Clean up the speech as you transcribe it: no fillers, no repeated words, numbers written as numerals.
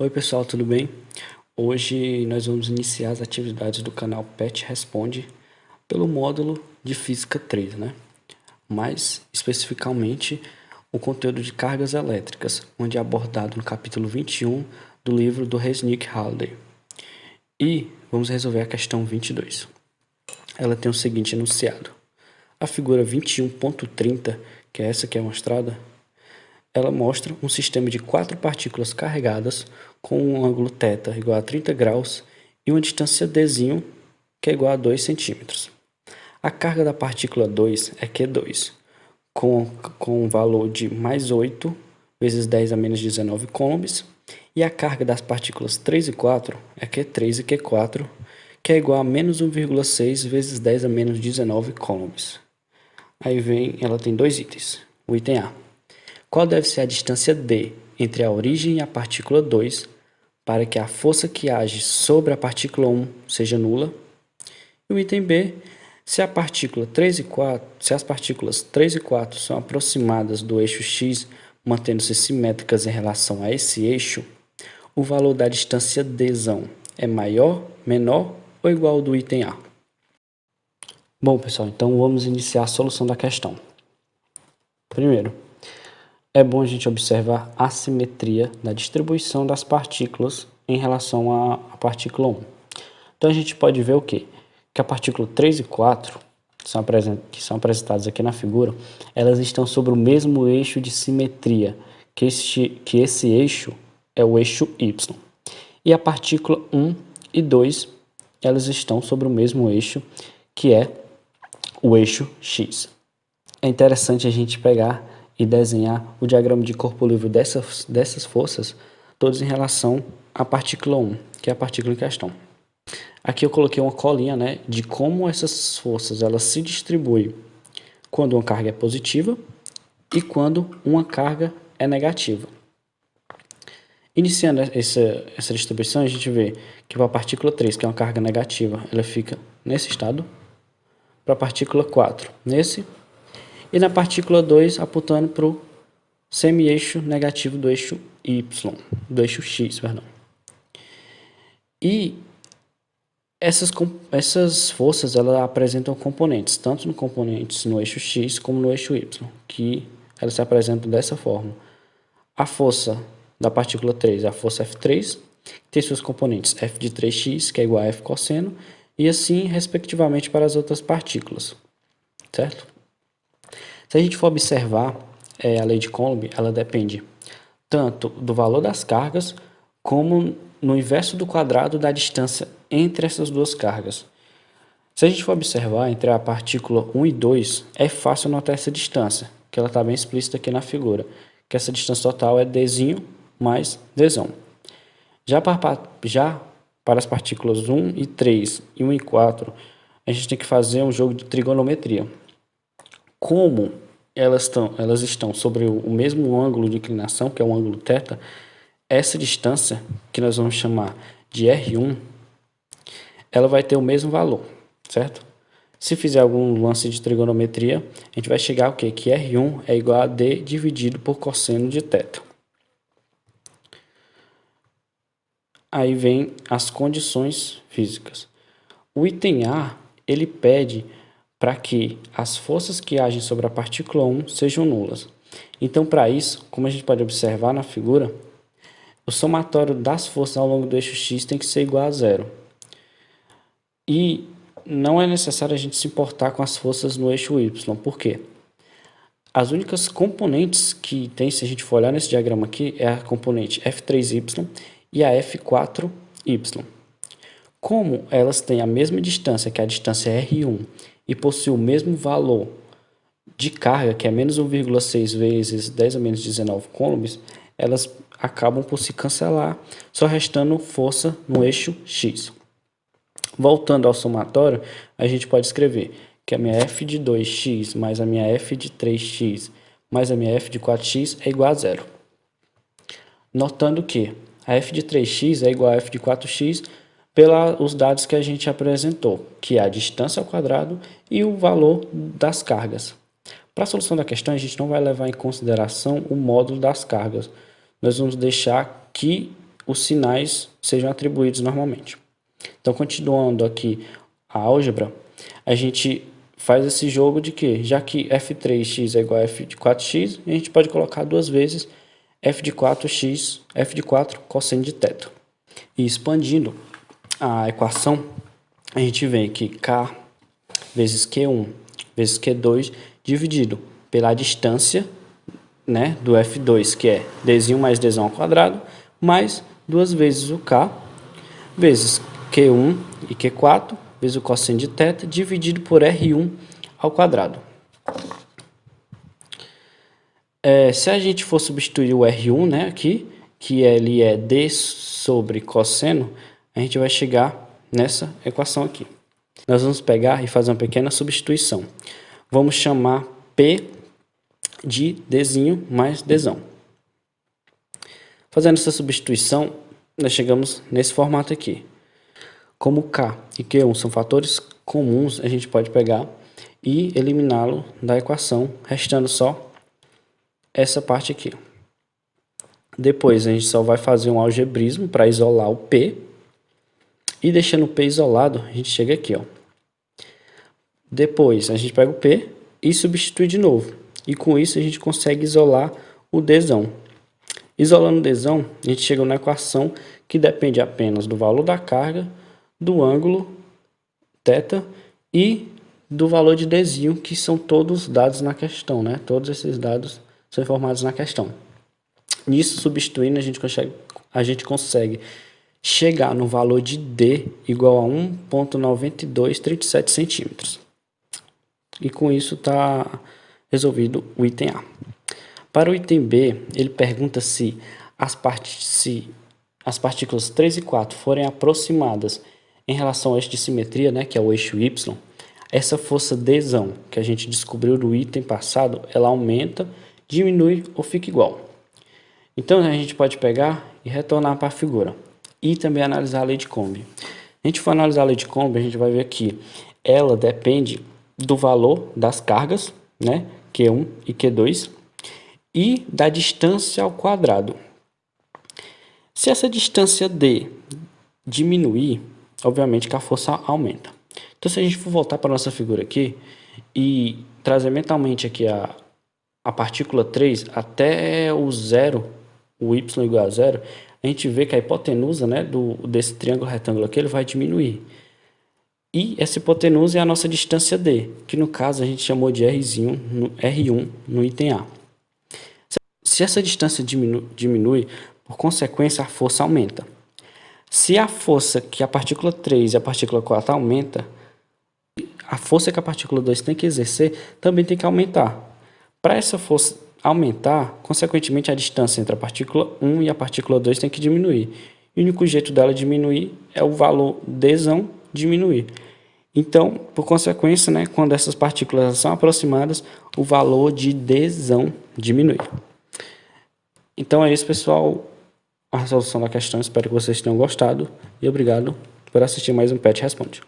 Oi pessoal, tudo bem? Hoje nós vamos iniciar as atividades do canal PET Responde pelo módulo de Física 3, né? Mais especificamente o conteúdo de cargas elétricas, onde é abordado no capítulo 21 do livro do Resnick Halliday. E vamos resolver a questão 22. Ela tem o seguinte enunciado. A figura 21.30, que é essa que é mostrada, ela mostra um sistema de 4 partículas carregadas com um ângulo θ igual a 30 graus e uma distância d, que é igual a 2 centímetros. A carga da partícula 2 é Q2, com um valor de mais 8 vezes 10 a menos 19 coulombs, e a carga das partículas 3 e 4 é Q3 e Q4, que é igual a menos 1,6 vezes 10 a menos 19 coulombs. Aí ela tem dois itens. O item A. Qual deve ser a distância d entre a origem e a partícula 2 para que a força que age sobre a partícula 1 seja nula? E o item B, se as partículas 3 e 4 são aproximadas do eixo x, mantendo-se simétricas em relação a esse eixo, o valor da distância d é maior, menor ou igual ao do item A? Bom, pessoal, então vamos iniciar a solução da questão. Primeiro, é bom a gente observar a simetria da distribuição das partículas em relação à partícula 1. Então a gente pode ver o quê? Que a partícula 3 e 4, que são apresentadas aqui na figura, elas estão sobre o mesmo eixo de simetria, que esse eixo é o eixo Y. E a partícula 1 e 2, elas estão sobre o mesmo eixo, que é o eixo X. É interessante a gente pegar e desenhar o diagrama de corpo livre dessas forças, todos em relação à partícula 1, que é a partícula em questão. Aqui eu coloquei uma colinha, né, de como essas forças elas se distribuem quando uma carga é positiva e quando uma carga é negativa. Iniciando essa distribuição, a gente vê que para a partícula 3, que é uma carga negativa, ela fica nesse estado, para a partícula 4, nesse, e na partícula 2 apontando para o semi-eixo negativo do eixo Y, do eixo X, perdão. E essas forças elas apresentam componentes, tanto no eixo X como no eixo Y, que elas se apresentam dessa forma. A força da partícula 3 é a força F3, tem seus componentes F de 3x, que é igual a F cosseno, e assim, respectivamente, para as outras partículas, certo? Se a gente for observar a lei de Coulomb, ela depende tanto do valor das cargas, como no inverso do quadrado da distância entre essas duas cargas. Se a gente for observar entre a partícula 1 e 2, é fácil notar essa distância, que ela está bem explícita aqui na figura, que essa distância total é d mais d. Já para as partículas 1 e 3 e 1 e 4, a gente tem que fazer um jogo de trigonometria. Como elas estão sobre o mesmo ângulo de inclinação, que é o ângulo θ, essa distância, que nós vamos chamar de R1, ela vai ter o mesmo valor, certo? Se fizer algum lance de trigonometria, a gente vai chegar ao quê? Que R1 é igual a D dividido por cosseno de θ. Aí vem as condições físicas. O item A, ele pede para que as forças que agem sobre a partícula 1 sejam nulas. Então, para isso, como a gente pode observar na figura, o somatório das forças ao longo do eixo X tem que ser igual a zero. E não é necessário a gente se importar com as forças no eixo Y. Por quê? As únicas componentes que tem, se a gente for olhar nesse diagrama aqui, é a componente F3Y e a F4Y. Como elas têm a mesma distância, que é a distância R1, e possuem o mesmo valor de carga, que é menos 1,6 vezes 10 a menos 19 coulombs, elas acabam por se cancelar, só restando força no eixo X. Voltando ao somatório, a gente pode escrever que a minha F de 2x mais a minha F de 3x mais a minha F de 4x é igual a zero. Notando que a F de 3x é igual a F de 4x pelos dados que a gente apresentou, que é a distância ao quadrado e o valor das cargas. Para a solução da questão, a gente não vai levar em consideração o módulo das cargas. Nós vamos deixar que os sinais sejam atribuídos normalmente. Então, continuando aqui a álgebra, a gente faz esse jogo de que, já que f3x é igual a f de 4x, a gente pode colocar duas vezes f de 4x, f de 4 cosseno de θ. E expandindo a equação, a gente vê que k vezes q1 vezes q2 dividido pela distância, né, do f2, que é dzinho mais dzão ao quadrado, mais duas vezes o k vezes q1 e q4 vezes o cosseno de θ dividido por r1 ao quadrado. Se a gente for substituir o r1, né, aqui, que ele é d sobre cosseno, a gente vai chegar nessa equação aqui. Nós vamos pegar e fazer uma pequena substituição. Vamos chamar P de Dzinho mais Dzão. Fazendo essa substituição, nós chegamos nesse formato aqui. Como K e Q1 são fatores comuns, a gente pode pegar e eliminá-lo da equação, restando só essa parte aqui. Depois a gente só vai fazer um algebrismo para isolar o P. E deixando o P isolado, a gente chega aqui, ó. Depois a gente pega o P e substitui de novo. E com isso a gente consegue isolar o Dzão. Isolando o Dzão, a gente chega na equação que depende apenas do valor da carga, do ângulo θ e do valor de Dzinho, que são todos dados na questão, né? Todos esses dados são informados na questão. Nisso, substituindo, a gente consegue chegar no valor de D igual a 1,9237 centímetros. E com isso está resolvido o item A. Para o item B, ele pergunta se as partículas 3 e 4 forem aproximadas em relação ao eixo de simetria, né, que é o eixo Y, essa força Dzão, que a gente descobriu no item passado, ela aumenta, diminui ou fica igual. Então, a gente pode pegar e retornar para a figura. E também analisar a lei de Coulomb. A gente for analisar a lei de Coulomb, a gente vai ver que ela depende do valor das cargas, né, Q1 e Q2, e da distância ao quadrado. Se essa distância D diminuir, obviamente que a força aumenta. Então, se a gente for voltar para a nossa figura aqui e trazer mentalmente aqui a partícula 3 até o zero, o y igual a zero, a gente vê que a hipotenusa, né, desse triângulo retângulo aqui, ele vai diminuir. E essa hipotenusa é a nossa distância D, que no caso a gente chamou de R1 no item A. Se essa distância diminui, por consequência a força aumenta. Se a força que a partícula 3 e a partícula 4 aumenta, a força que a partícula 2 tem que exercer também tem que aumentar. Para essa força aumentar, consequentemente a distância entre a partícula 1 e a partícula 2 tem que diminuir. E o único jeito dela diminuir é o valor Dzão diminuir. Então, por consequência, né, quando essas partículas são aproximadas, o valor de Dzão diminui. Então é isso, pessoal. A resolução da questão. Espero que vocês tenham gostado. E obrigado por assistir mais um PET Responde.